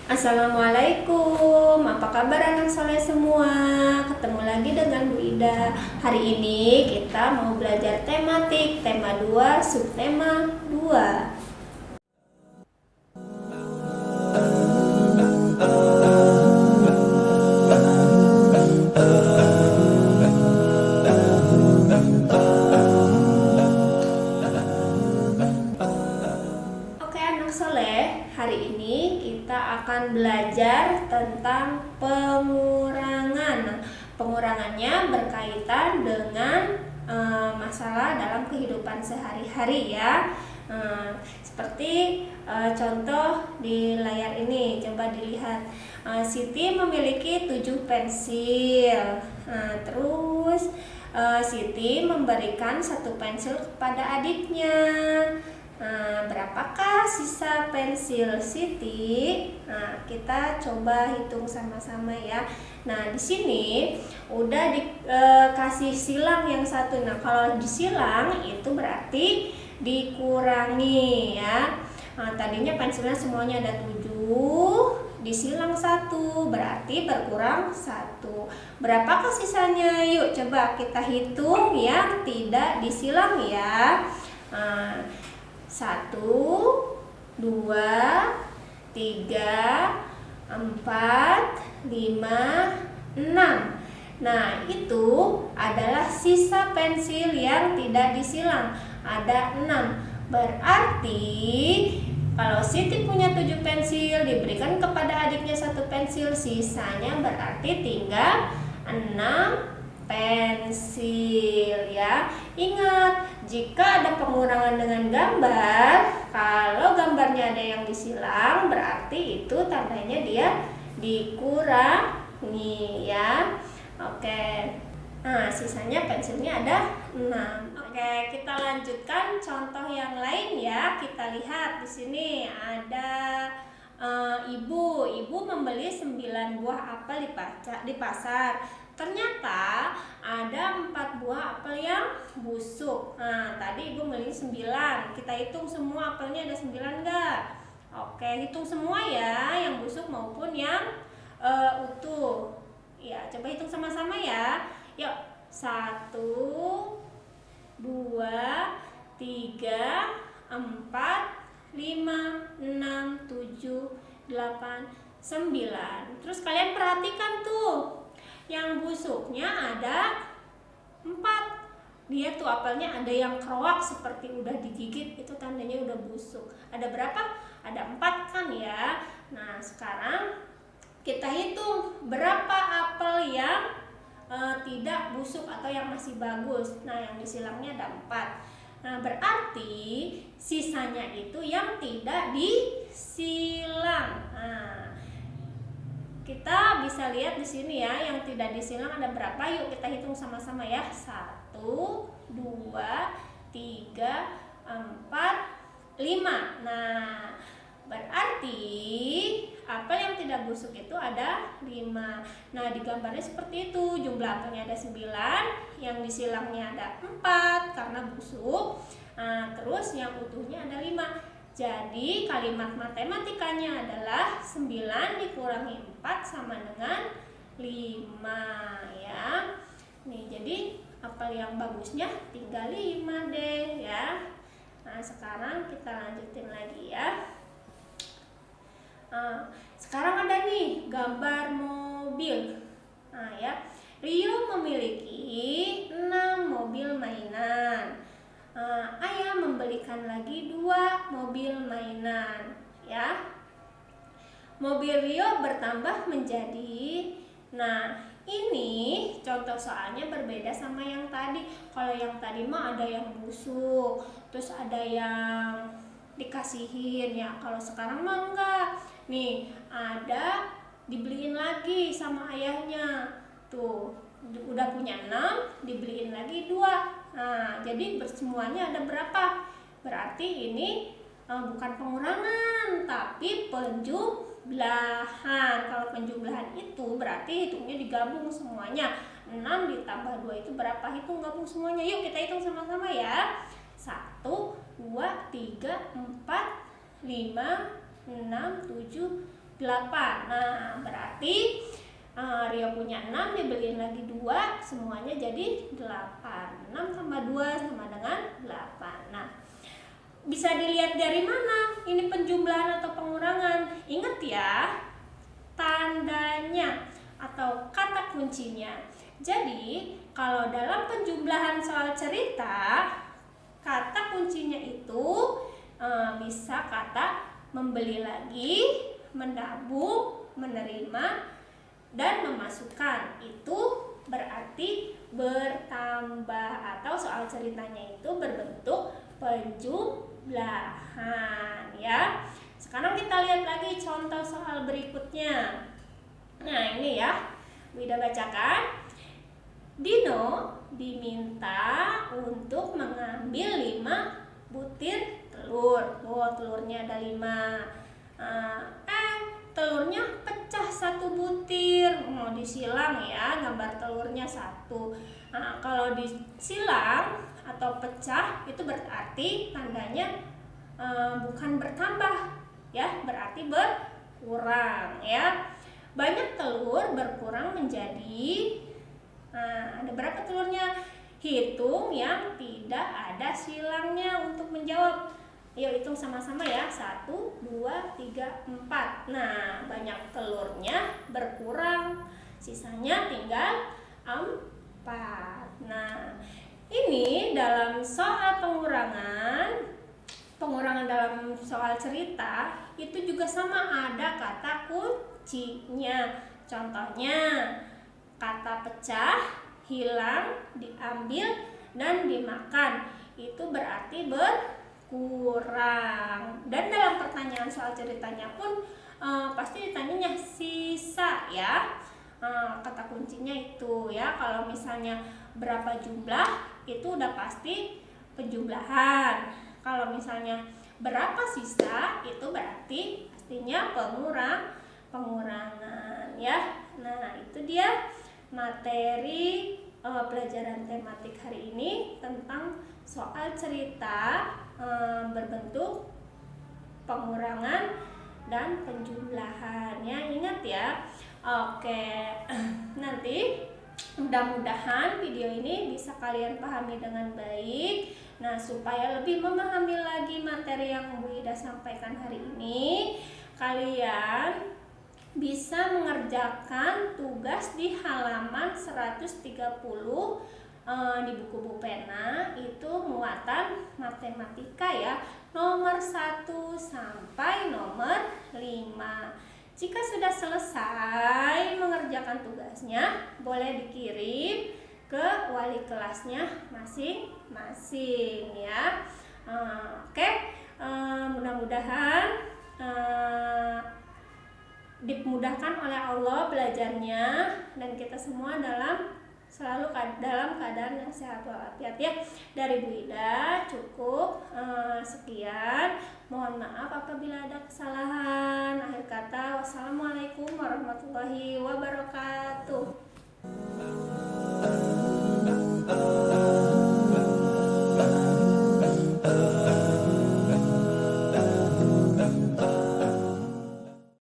Assalamualaikum, apa kabar anak soleh semua? Ketemu lagi dengan Bu Ida. Hari ini kita mau belajar tematik, tema 2, subtema 2. Oke anak soleh, hari ini kita akan belajar tentang pengurangan. Nah, pengurangannya berkaitan dengan masalah dalam kehidupan sehari-hari ya. Seperti contoh di layar ini, coba dilihat. Siti memiliki 7 pensil. Terus Siti memberikan 1 pensil kepada adiknya. Berapakah sisa pensil Siti? Nah, kita coba hitung sama-sama ya. Nah, di sini udah dikasih silang yang satu. Nah, kalau disilang itu berarti dikurangi ya. Nah, tadinya pensilnya semuanya ada 7, disilang 1 berarti berkurang 1. Berapakah sisanya? Yuk coba kita hitung yang tidak disilang ya. 1, 2, 3, 4, 5, 6. Nah, itu adalah sisa pensil yang tidak disilang. Ada 6. Berarti kalau Siti punya 7 pensil, diberikan kepada adiknya 1 pensil, sisanya berarti tinggal 6 pensil ya. Ingat, jika ada pengurangan dengan gambar, kalau gambarnya ada yang disilang, berarti itu tandanya dia dikurangi ya. Oke. Nah, sisanya pensilnya ada 6. Oke, kita lanjutkan contoh yang lain ya. Kita lihat di sini ada ibu membeli 9 buah apel di pasar. Ternyata ada 4 buah apel yang busuk. Nah, tadi ibu beli 9. Kita hitung semua apelnya ada 9 enggak? Oke, hitung semua ya, yang busuk maupun yang utuh. Ya, coba hitung sama-sama ya. Yuk, 1, 2, 3, 4, 5, 6, 7, 8, 9. Terus kalian perhatikan tuh, yang busuknya ada 4. Dia tuh apelnya ada yang keroak seperti udah digigit, itu tandanya udah busuk. Ada berapa? Ada 4 kan ya. Nah, sekarang kita hitung berapa apel yang tidak busuk atau yang masih bagus. Nah, yang disilangnya ada 4. Nah, berarti sisanya itu yang tidak disilang. Nah, kita bisa lihat di sini ya, yang tidak disilang ada berapa? Yuk kita hitung sama-sama ya. 1, 2, 3, 4, 5. Nah, berarti apel yang tidak busuk itu ada 5. Nah, di gambarnya seperti itu. Jumlah apelnya ada 9, yang disilangnya ada 4 karena busuk. Nah, terus yang utuhnya ada 5. Jadi kalimat matematikanya adalah 9 dikurangi 4 sama dengan 5 ya. Nih, jadi apel yang bagusnya tinggal 5 deh ya. Nah, sekarang kita lanjutin lagi ya. Sekarang ada nih gambar mobil. Nah ya, Rio memiliki 6 mobil mainan. Ayah membelikan lagi 2 mobil mainan ya. Mobil Rio bertambah menjadi, nah ini contoh soalnya berbeda sama yang tadi. Kalau yang tadi mah ada yang busuk, terus ada yang dikasihin ya. Kalau sekarang mah enggak. Nih, ada dibeliin lagi sama ayahnya. Tuh, udah punya 6, dibeliin lagi 2. Nah, jadi semuanya ada berapa? Berarti ini bukan pengurangan, tapi penjumlahan. Kalau penjumlahan itu berarti hitungnya digabung semuanya. 6 ditambah 2 itu berapa? Hitung gabung semuanya. Yuk kita hitung sama-sama ya. 1, 2, 3, 4, 5, 6, 7, 8. Nah, berarti Rio punya 6, dibeliin lagi 2, semuanya jadi 8. 6 tambah 2 sama dengan 8. Nah, bisa dilihat dari mana ini penjumlahan atau pengurangan. Ingat ya, tandanya atau kata kuncinya. Jadi, kalau dalam penjumlahan soal cerita, kata kuncinya itu bisa kata membeli lagi, menabung, menerima, dan memasukkan. Itu berarti bertambah, atau soal ceritanya itu berbentuk penjumlahan ya. Sekarang kita lihat lagi contoh soal berikutnya. Nah, ini ya, Wida bacakan. Dino diminta untuk mengambil 5 butir telur. Telurnya ada 5. Telurnya pecah 1 butir. Mau disilang ya, gambar telurnya 1. Kalau disilang atau pecah itu berarti tandanya bukan bertambah ya, berarti berkurang ya. Banyak telur berkurang menjadi ada berapa telurnya? Hitung yang tidak ada silangnya untuk menjawab. Yuk hitung sama-sama ya. 1, 2, 3, 4. Nah, banyak telurnya berkurang, sisanya tinggal 4. Nah, ini dalam soal pengurangan dalam soal cerita itu juga sama, ada kata kuncinya. Contohnya, kata pecah, hilang, diambil, dan dimakan. Itu berarti berkurang. Dan dalam pertanyaan soal ceritanya pun pasti ditanyanya sisa ya. Kata kuncinya itu ya. Kalau misalnya berapa jumlah, itu udah pasti penjumlahan. Kalau misalnya berapa sisa, itu berarti pastinya pengurangan ya. Nah, itu dia materi pelajaran tematik hari ini tentang soal cerita berbentuk pengurangan dan penjumlahan ya. Ingat ya. Oke, nanti mudah-mudahan video ini bisa kalian pahami dengan baik. Nah, supaya lebih memahami lagi materi yang Bu Ida sampaikan hari ini, kalian bisa mengerjakan tugas di halaman 130 di buku Bu Pena. Itu muatan matematika ya, nomor 1 sampai nomor 5. Jika sudah selesai mengerjakan tugasnya, boleh dikirim ke wali kelasnya masing-masing ya. Oke, mudah-mudahan dimudahkan oleh Allah belajarnya, dan kita semua selalu dalam keadaan yang sehat walafiat ya. Dari Bu Ida cukup sekian. Mohon maaf apabila ada kesalahan. Akhir kata, wassalamualaikum warahmatullahi wabarakatuh.